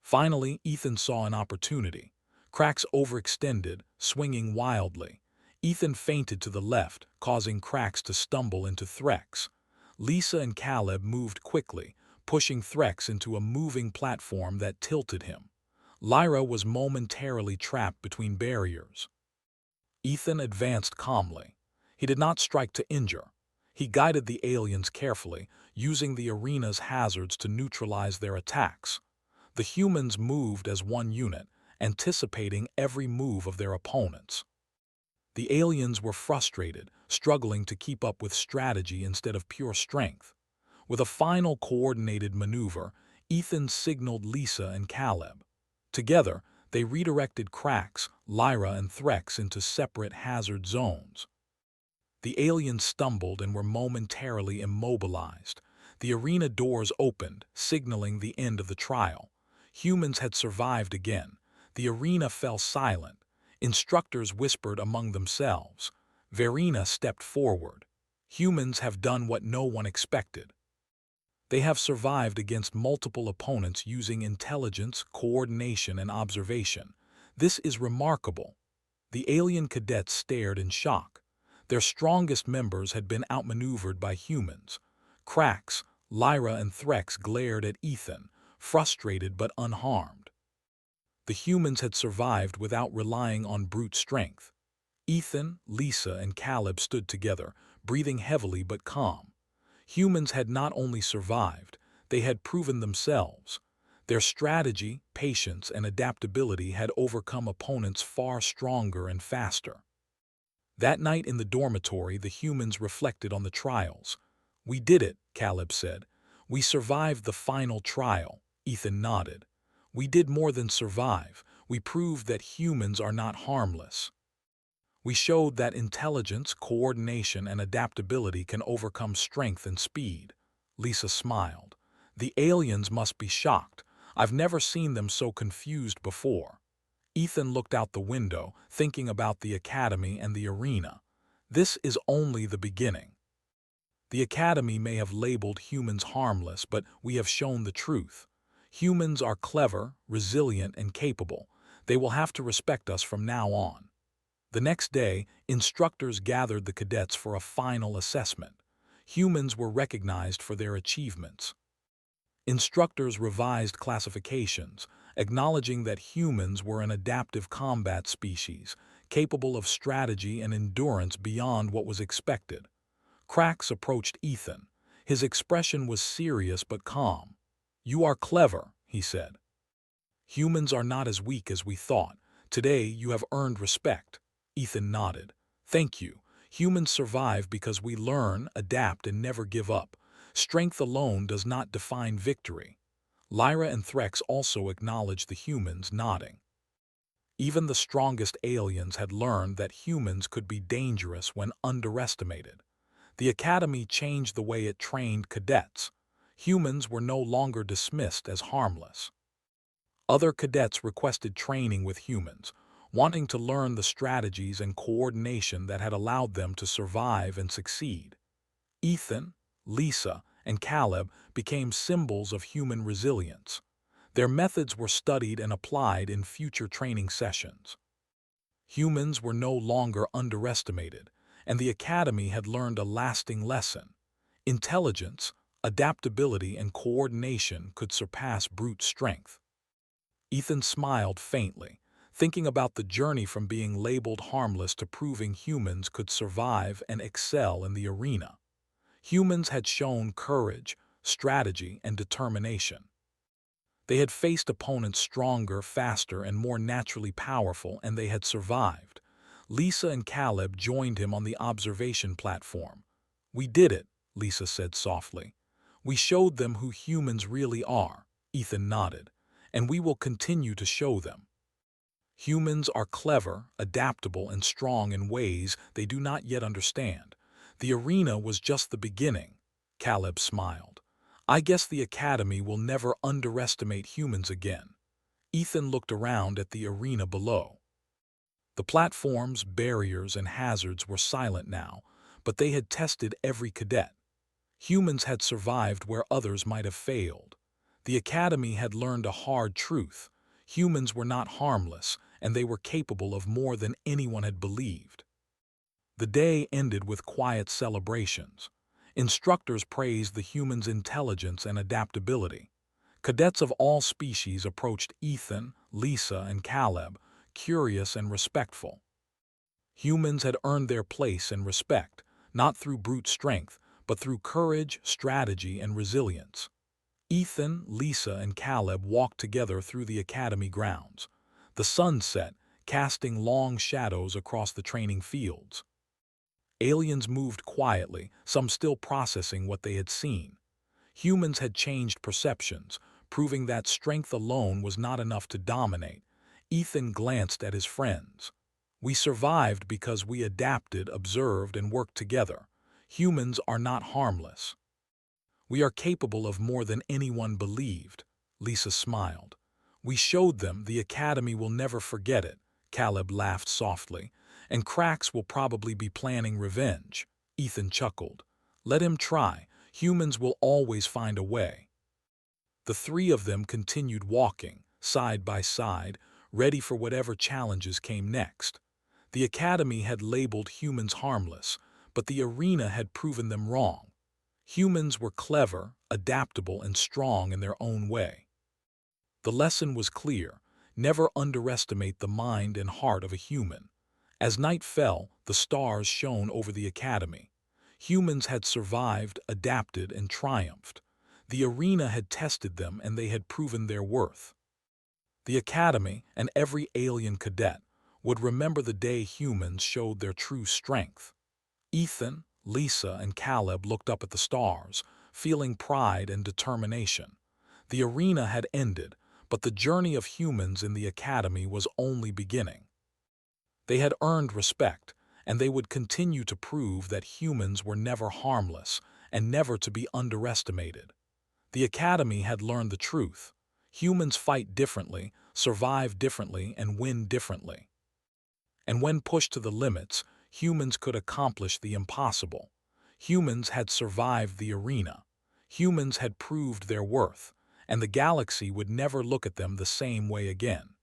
Finally, Ethan saw an opportunity. Cracks overextended, swinging wildly. Ethan feinted to the left, causing Cracks to stumble into Threx. Lisa and Caleb moved quickly, pushing Threx into a moving platform that tilted him. Lyra was momentarily trapped between barriers. Ethan advanced calmly. He did not strike to injure. He guided the aliens carefully, using the arena's hazards to neutralize their attacks. The humans moved as one unit, anticipating every move of their opponents. The aliens were frustrated, struggling to keep up with strategy instead of pure strength. With a final coordinated maneuver, Ethan signaled Lisa and Caleb. Together, they redirected Cracks, Lyra, and Threx into separate hazard zones. The aliens stumbled and were momentarily immobilized. The arena doors opened, signaling the end of the trial. Humans had survived again. The arena fell silent. Instructors whispered among themselves. Verena stepped forward. Humans have done what no one expected. They have survived against multiple opponents using intelligence, coordination, and observation. This is remarkable. The alien cadets stared in shock. Their strongest members had been outmaneuvered by humans. Cracks, Lyra and Threx glared at Ethan, frustrated but unharmed. The humans had survived without relying on brute strength. Ethan, Lisa, and Caleb stood together, breathing heavily but calm. Humans had not only survived, they had proven themselves. Their strategy, patience, and adaptability had overcome opponents far stronger and faster. That night in the dormitory, the humans reflected on the trials. "We did it," Caleb said. "We survived the final trial," Ethan nodded. "We did more than survive. We proved that humans are not harmless. We showed that intelligence, coordination, and adaptability can overcome strength and speed." Lisa smiled. "The aliens must be shocked. I've never seen them so confused before." Ethan looked out the window, thinking about the academy and the arena. This is only the beginning. The academy may have labeled humans harmless, but we have shown the truth. Humans are clever, resilient, and capable. They will have to respect us from now on. The next day, instructors gathered the cadets for a final assessment. Humans were recognized for their achievements. Instructors revised classifications, acknowledging that humans were an adaptive combat species, capable of strategy and endurance beyond what was expected. Cracks approached Ethan. His expression was serious but calm. "You are clever," he said. "Humans are not as weak as we thought. Today you have earned respect." Ethan nodded. "Thank you. Humans survive because we learn, adapt, and never give up. Strength alone does not define victory." Lyra and Threx also acknowledged the humans, nodding. Even the strongest aliens had learned that humans could be dangerous when underestimated. The academy changed the way it trained cadets. Humans were no longer dismissed as harmless. Other cadets requested training with humans, wanting to learn the strategies and coordination that had allowed them to survive and succeed. Ethan, Lisa, and Caleb became symbols of human resilience. Their methods were studied and applied in future training sessions. Humans were no longer underestimated, and the academy had learned a lasting lesson. Intelligence, adaptability, and coordination could surpass brute strength. Ethan smiled faintly, thinking about the journey from being labeled harmless to proving humans could survive and excel in the arena. Humans had shown courage, strategy, and determination. They had faced opponents stronger, faster, and more naturally powerful, and they had survived. Lisa and Caleb joined him on the observation platform. "We did it," Lisa said softly. "We showed them who humans really are," Ethan nodded, "and we will continue to show them. Humans are clever, adaptable, and strong in ways they do not yet understand. The arena was just the beginning." Caleb smiled. "I guess the academy will never underestimate humans again." Ethan looked around at the arena below. The platforms, barriers, and hazards were silent now, but they had tested every cadet. Humans had survived where others might have failed. The academy had learned a hard truth. Humans were not harmless, and they were capable of more than anyone had believed. The day ended with quiet celebrations. Instructors praised the humans' intelligence and adaptability. Cadets of all species approached Ethan, Lisa, and Caleb, curious and respectful. Humans had earned their place and respect, not through brute strength, but through courage, strategy, and resilience. Ethan, Lisa, and Caleb walked together through the academy grounds. The sun set, casting long shadows across the training fields. Aliens moved quietly, some still processing what they had seen. Humans had changed perceptions, proving that strength alone was not enough to dominate. Ethan glanced at his friends. "We survived because we adapted, observed, and worked together. Humans are not harmless. We are capable of more than anyone believed." Lisa smiled. "We showed them. The academy will never forget it." Caleb laughed softly. "And Cracks will probably be planning revenge." Ethan chuckled. "Let him try. Humans will always find a way." The three of them continued walking, side by side, ready for whatever challenges came next. The Academy had labeled humans harmless, but the arena had proven them wrong. Humans were clever, adaptable, and strong in their own way. The lesson was clear: never underestimate the mind and heart of a human. As night fell, the stars shone over the Academy. Humans had survived, adapted, and triumphed. The arena had tested them, and they had proven their worth. The Academy, and every alien cadet, would remember the day humans showed their true strength. Ethan, Lisa, and Caleb looked up at the stars, feeling pride and determination. The arena had ended, but the journey of humans in the Academy was only beginning. They had earned respect, and they would continue to prove that humans were never harmless and never to be underestimated. The Academy had learned the truth: humans fight differently, survive differently, and win differently. And when pushed to the limits, humans could accomplish the impossible. Humans had survived the arena. Humans had proved their worth, and the galaxy would never look at them the same way again.